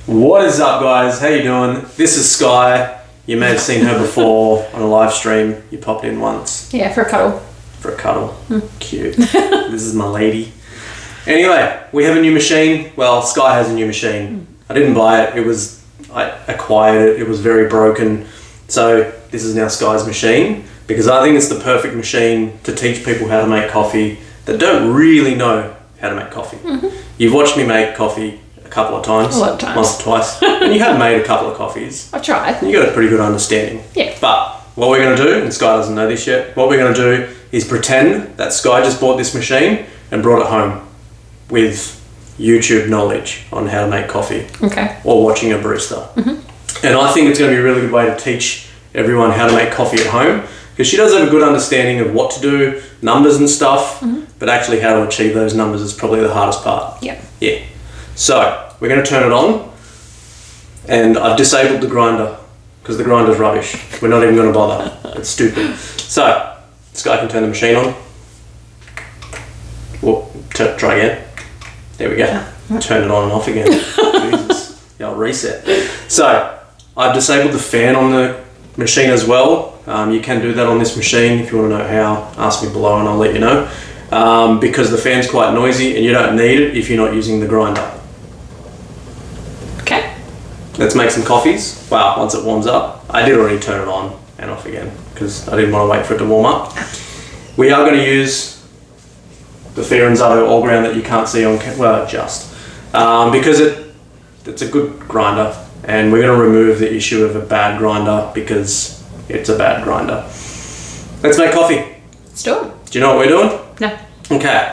What is up, guys? How you doing? This is Sky. You may have seen her before on a live stream. You popped in once. Yeah, for a cuddle. For a cuddle. Cute. This is my lady. Anyway, we have a new machine. Well, Sky has a new machine. I didn't buy it. I acquired it. It was very broken. So this is now Sky's machine because I think it's the perfect machine to teach people how to make coffee that don't really know how to make coffee. You've watched me make coffee a couple of times. A lot of times. Once or twice. And you have made a couple of coffees. I've tried. You got a pretty good understanding. Yeah. But what we're going to do, and Sky doesn't know this yet, what we're going to do is pretend that Sky just bought this machine and brought it home with YouTube knowledge on how to make coffee. Okay. Or watching a barista. And I think it's going to be a really good way to teach everyone how to make coffee at home because she does have a good understanding of what to do, numbers and stuff, but actually how to achieve those numbers is probably the hardest part. Yep. Yeah. So we're going to turn it on, and I've disabled the grinder because the grinder's rubbish. We're not even going to bother. It's stupid. So Sky can turn the machine on. Well, try again. There we go. Turn it on and off again. Jesus. Yeah, I'll reset. So I've disabled the fan on the machine as well. You can do that on this machine. If you want to know how, ask me below and I'll let you know. Because the fan's quite noisy and you don't need it if you're not using the grinder. Okay. Let's make some coffees. Wow, once it warms up. I did already turn it on and off again because I didn't want to wait for it to warm up. We are going to use the Firenzato all ground that you can't see on because it's a good grinder, and we're going to remove the issue of a bad grinder because it's a bad grinder. Let's make coffee. Let's do it. Do you know what we're doing? No. Okay.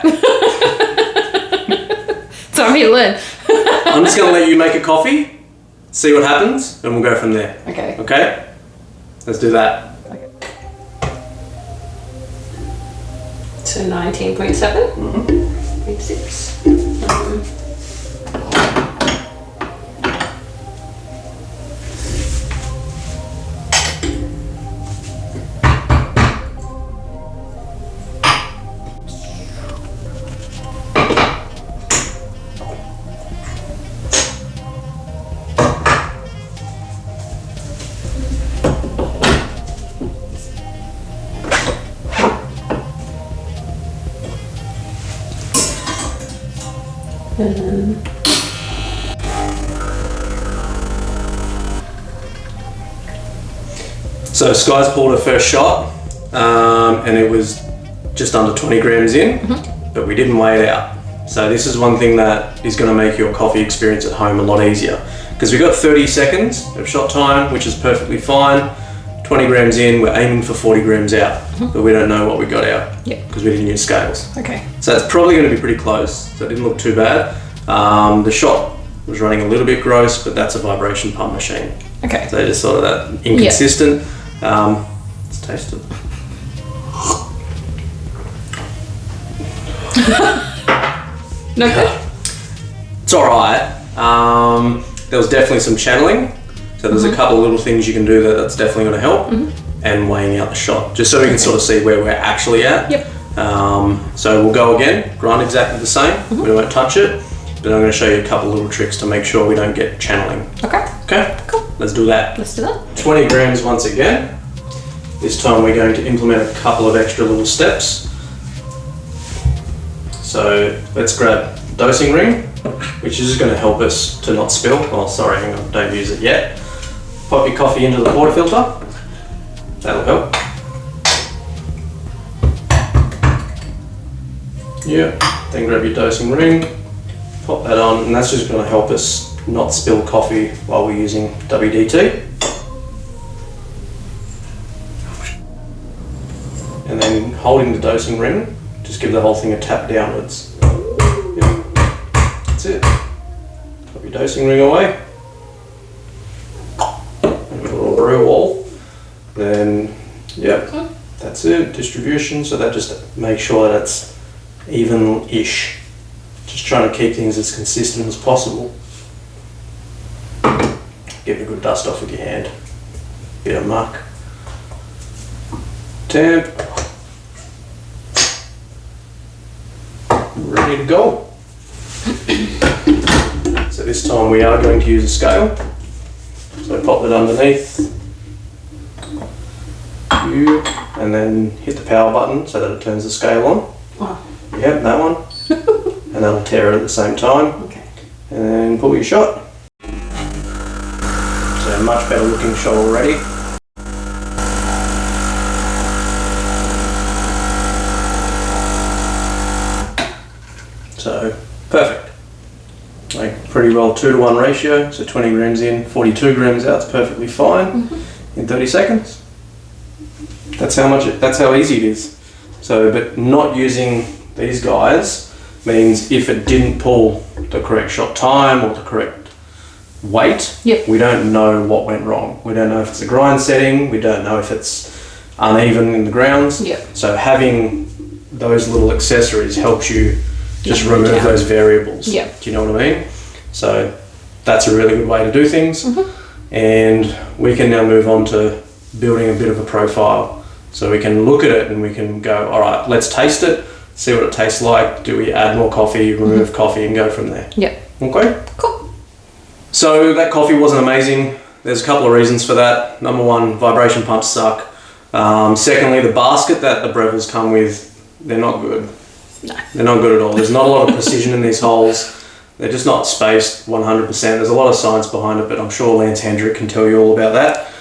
So I'm here to learn. I'm just going to let you make a coffee, see what happens, and we'll go from there. Okay. Okay? Let's do that. Okay. So 19.7. 0.6. So Sky's pulled her first shot, and it was just under 20 grams in, but we didn't weigh it out. So this is one thing that is going to make your coffee experience at home a lot easier because we got 30 seconds of shot time, which is perfectly fine. 20 grams in, we're aiming for 40 grams out, but we don't know what we got out because we didn't use scales. Okay. So it's probably going to be pretty close, so it didn't look too bad. The shot was running a little bit gross, but that's a vibration pump machine. Okay. So just sort of that inconsistent. Let's taste it. No good? It's alright. There was definitely some channeling. So there's a couple of little things you can do that's definitely going to help. And weighing out the shot, just so we can sort of see where we're actually at. Yep. So we'll go again, grind exactly the same. We won't touch it, but I'm going to show you a couple of little tricks to make sure we don't get channeling. Okay. Okay? Cool. Let's do that. Let's do that. 20 grams once again. This time we're going to implement a couple of extra little steps. So let's grab a dosing ring, which is just going to help us to not spill. Oh, sorry, hang on, don't use it yet. Pop your coffee into the water filter. That'll help. Yeah, then grab your dosing ring, pop that on, and that's just going to help us not spill coffee while we're using WDT. And then holding the dosing ring, just give the whole thing a tap downwards. Yeah. That's it. Pop your dosing ring away. And a little brew wall. Then, yeah, that's it. Distribution, so that just makes sure that it's even-ish. Just trying to keep things as consistent as possible. Give it a good dust off with your hand. Bit of muck. Tamp. Ready to go. So this this time we are going to use a scale. So pop it underneath you, and then hit the power button so that it turns the scale on. Oh. Yep, that one. And that'll tear it at the same time. Okay. And then pull your shot. So much better looking shot already. So perfect. Like pretty well 2-to-1 ratio. So 20 grams in, 42 grams out. It's perfectly fine in 30 seconds. That's how easy it is. So, but not using these guys means if it didn't pull the correct shot time or the correct weight, we don't know what went wrong. We don't know if it's a grind setting. We don't know if it's uneven in the grounds. So having those little accessories helps you just remove those variables. Do you know what I mean? So that's a really good way to do things. And we can now move on to building a bit of a profile. So we can look at it and we can go, all right, let's taste it, see what it tastes like. Do we add more coffee, remove coffee, and go from there? Okay? Cool. So that coffee wasn't amazing. There's a couple of reasons for that. Number one, vibration pumps suck. Secondly, the basket that the Brevilles come with, they're not good. No. They're not good at all. There's not a lot of precision in these holes. They're just not spaced 100%. There's a lot of science behind it, but I'm sure Lance Hendrick can tell you all about that.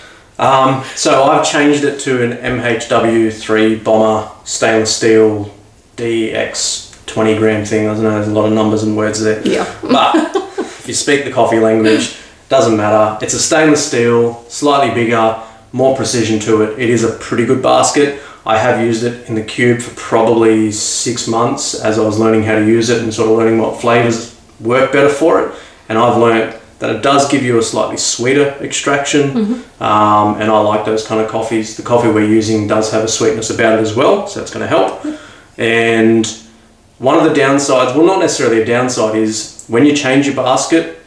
So I've changed it to an MHW3 Bomber stainless steel DX 20 gram thing. I don't know, there's a lot of numbers and words there. But if you speak the coffee language, doesn't matter. It's a stainless steel, slightly bigger, more precision to it. It is a pretty good basket. I have used it in the cube for probably 6 months as I was learning how to use it and sort of learning what flavors work better for it. And I've learned that it does give you a slightly sweeter extraction. And I like those kind of coffees. The coffee we're using does have a sweetness about it as well, so that's going to help. And one of the downsides, well, not necessarily a downside, is when you change your basket,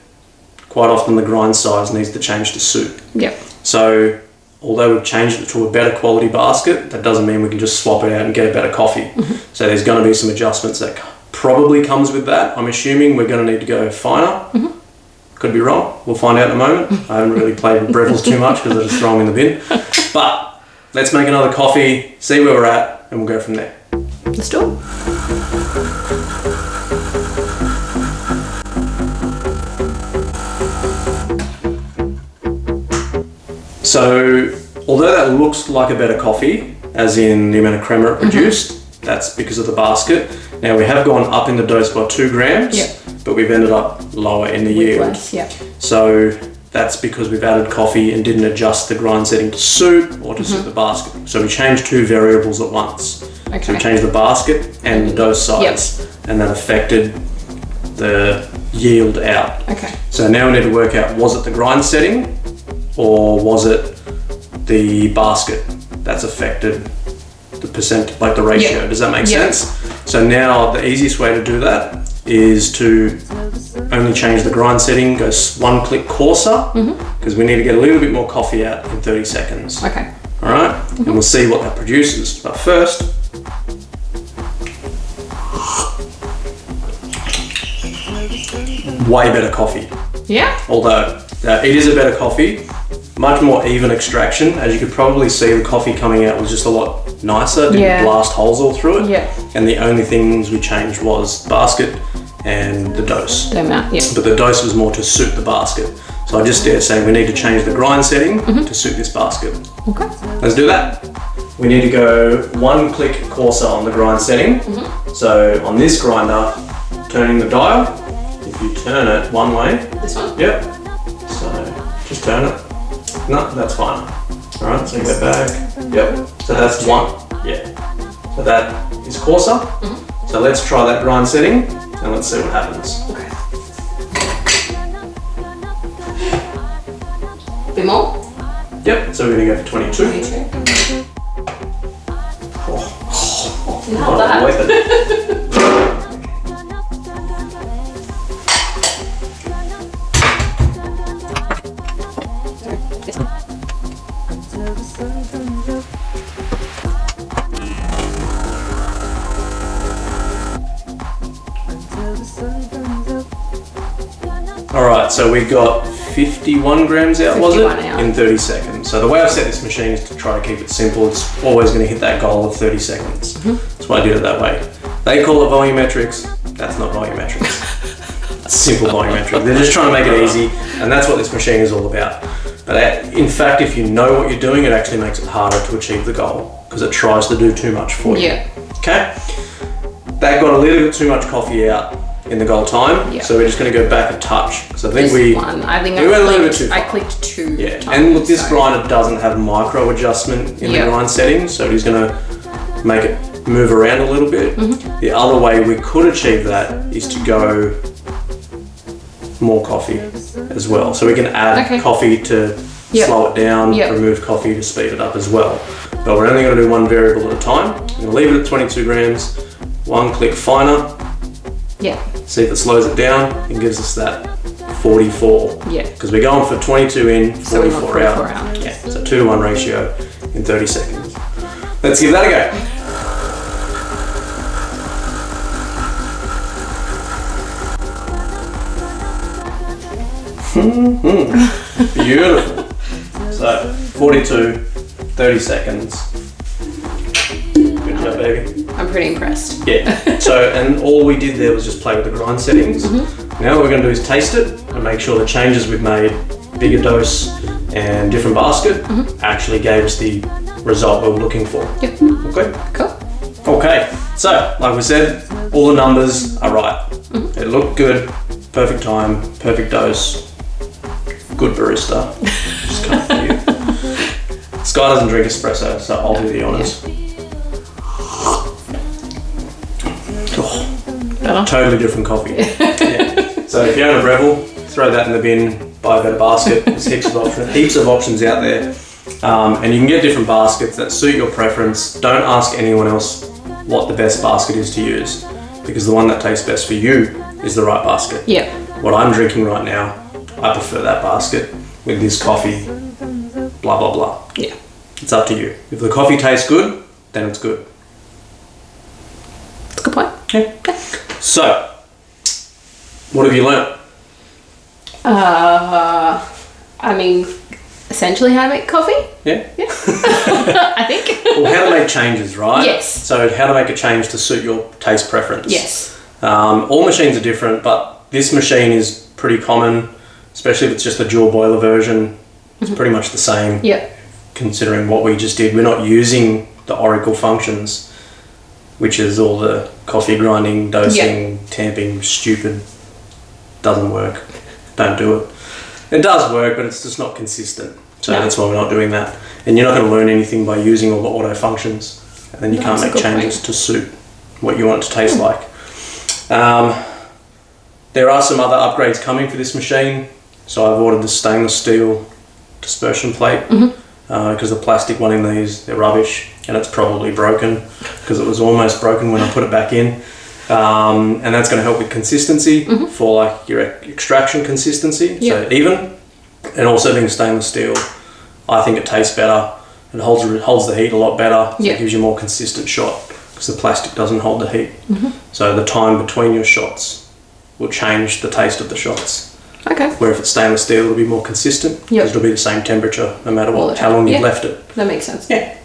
quite often the grind size needs to change to suit. So although we've changed it to a better quality basket, that doesn't mean we can just swap it out and get a better coffee. So there's going to be some adjustments that probably comes with that. I'm assuming we're going to need to go finer. Could be wrong. We'll find out in a moment. I haven't really played with Brevilles too much because I just throw them in the bin. But let's make another coffee, see where we're at, and we'll go from there. Let's do it. So, although that looks like a better coffee, as in the amount of crema it produced, that's because of the basket. Now we have gone up in the dose by 2 grams, but we've ended up lower in the yield. So that's because we've added coffee and didn't adjust the grind setting to suit or to suit the basket. So we changed 2 variables at once. So we changed the basket and the dose size, and that affected the yield out. So now we need to work out, was it the grind setting or was it the basket that's affected the percent, like the ratio? Does that make sense? So now the easiest way to do that is to only change the grind setting, go 1 click coarser, because we need to get a little bit more coffee out in 30 seconds. All right, and we'll see what that produces. But first, way better coffee. Although it is a better coffee, much more even extraction. As you could probably see, the coffee coming out was just a lot nicer, didn't blast holes all through it. And the only things we changed was the basket and the dose. The amount, But the dose was more to suit the basket. So I just dare say we need to change the grind setting to suit this basket. Let's do that. We need to go 1 click coarser on the grind setting. So on this grinder, turning the dial, if you turn it one way. This one? So just turn it. No, that's fine. All right, so go back. So that's 1. So that is coarser. So let's try that grind setting and let's see what happens. A bit more? So we're gonna go for 22. Not that. All right, so we got 51 grams out, was it? 51 out. In 30 seconds. So the way I've set this machine is to try to keep it simple. It's always going to hit that goal of 30 seconds. That's why I did it that way. They call it volumetrics. That's not volumetrics. It's simple volumetric. They're just trying to make it easy, and that's what this machine is all about. But in fact, if you know what you're doing, it actually makes it harder to achieve the goal because it tries to do too much for you. Yeah. Okay? That got a little bit too much coffee out in the goal time, yeah. so we're just going to go back a touch. So I think Just we one. I think we went a little bit too far. I clicked 2 Yeah, times. and look, this grinder doesn't have micro adjustment in the grind settings, so he's going to make it move around a little bit. The other way we could achieve that is to go more coffee as well. So we can add coffee to slow it down, remove coffee to speed it up as well. But we're only going to do one variable at a time. I'm going to leave it at 22 grams, one click finer. Yeah. See if it slows it down and gives us that 44. Yeah. Because we're going for 22 in, 44, So we want 44 out. Yeah, so 2-to-1 ratio in 30 seconds. Let's give that a go. Beautiful. So 42, 30 seconds. Good job, baby. I'm pretty impressed. Yeah. So, and all we did there was just play with the grind settings. Now what we're going to do is taste it and make sure the changes we've made, bigger dose and different basket, actually gave us the result we were looking for. Yep. Okay. Cool. Okay. So, like we said, all the numbers are right. It looked good. Perfect time. Perfect dose. Good barista. Just can't for you. Sky doesn't drink espresso, so I'll be the honest. Oh, totally different coffee. Yeah. So if you own a BREVILLE, throw that in the bin, buy a better basket. There's heaps of options out there. And you can get different baskets that suit your preference. Don't ask anyone else what the best basket is to use, because the one that tastes best for you is the right basket. Yeah. What I'm drinking right now, I prefer that basket with this coffee, blah, blah, blah. Yeah. It's up to you. If the coffee tastes good, then it's good. That's a good point. Yeah. So, what have you learnt? I mean, essentially how to make coffee. Yeah? Yeah. I think. Well, how to make changes, right? Yes. So, how to make a change to suit your taste preference. Yes. All machines are different, but this machine is pretty common, especially if it's just the dual boiler version. It's pretty much the same. Yep. Considering what we just did. We're not using the Oracle functions, which is all the coffee grinding, dosing, tamping, stupid. Doesn't work. Don't do it. It does work, but it's just not consistent. So that's why we're not doing that. And you're not going to learn anything by using all the auto functions. And then you can't make changes to suit what you want it to taste like. There are some other upgrades coming for this machine. So I've ordered the stainless steel dispersion plate, because the plastic one in these, they're rubbish, and it's probably broken because it was almost broken when I put it back in. And that's going to help with consistency for like your extraction consistency, so even, and also being stainless steel, I think it tastes better. It holds the heat a lot better. So it gives you a more consistent shot because the plastic doesn't hold the heat. So the time between your shots will change the taste of the shots. Okay. Where if it's stainless steel, it'll be more consistent. Because it'll be the same temperature no matter what, how long you've left it. That makes sense. Yeah.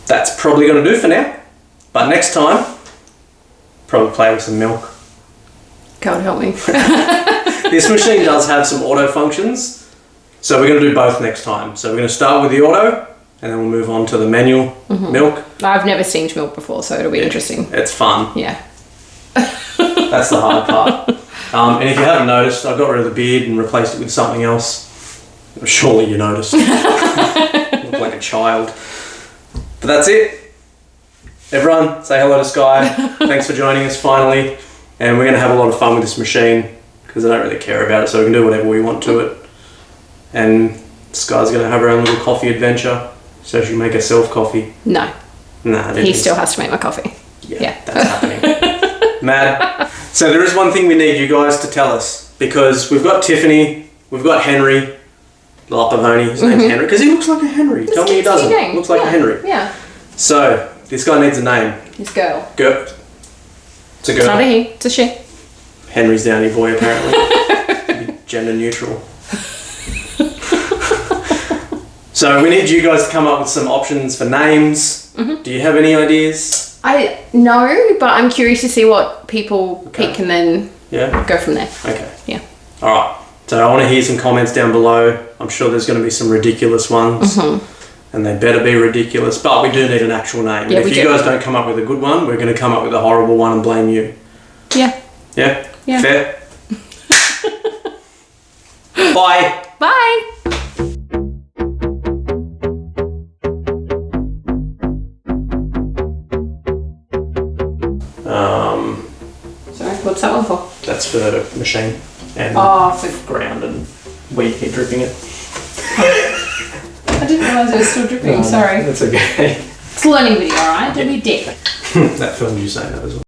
That's probably going to do for now. But next time, probably play with some milk. God help me. This machine does have some auto functions, so we're going to do both next time. So we're going to start with the auto, and then we'll move on to the manual milk. I've never steamed milk before, so it'll be interesting. It's fun. Yeah. That's the hard part. And if you haven't noticed, I got rid of the beard and replaced it with something else. Surely you noticed. Look like a child. But that's it. Everyone, say hello to Sky. Thanks for joining us finally. And we're going to have a lot of fun with this machine because I don't really care about it, so we can do whatever we want to it. And Sky's going to have her own little coffee adventure, so she can make herself coffee. No. Nah, he still has to make my coffee. Yeah. That's happening. Mad. So there is one thing we need you guys to tell us, because we've got Tiffany, we've got Henry, Lapavoni, his name's Henry, because he looks like a Henry. Tell me he doesn't. Looks like a Henry. Yeah. So, this guy needs a name. His girl. Girl. It's a girl. It's not a he, it's a she. Henry's the only boy, apparently. gender neutral. So we need you guys to come up with some options for names. Do you have any ideas? I know, but I'm curious to see what people pick and then go from there. Okay. Yeah. All right. So I want to hear some comments down below. I'm sure there's going to be some ridiculous ones. And they better be ridiculous. But we do need an actual name. Yeah, and if you guys don't come up with a good one, we're going to come up with a horrible one and blame you. Yeah. Yeah? Yeah. Fair? Bye. Bye. Sorry, what's that one for? That's for machine and for ground, and we keep dripping it. I didn't realise it was still dripping. Sorry. That's okay. It's a learning video, alright? Don't be a dick. That filmed you saying that as well.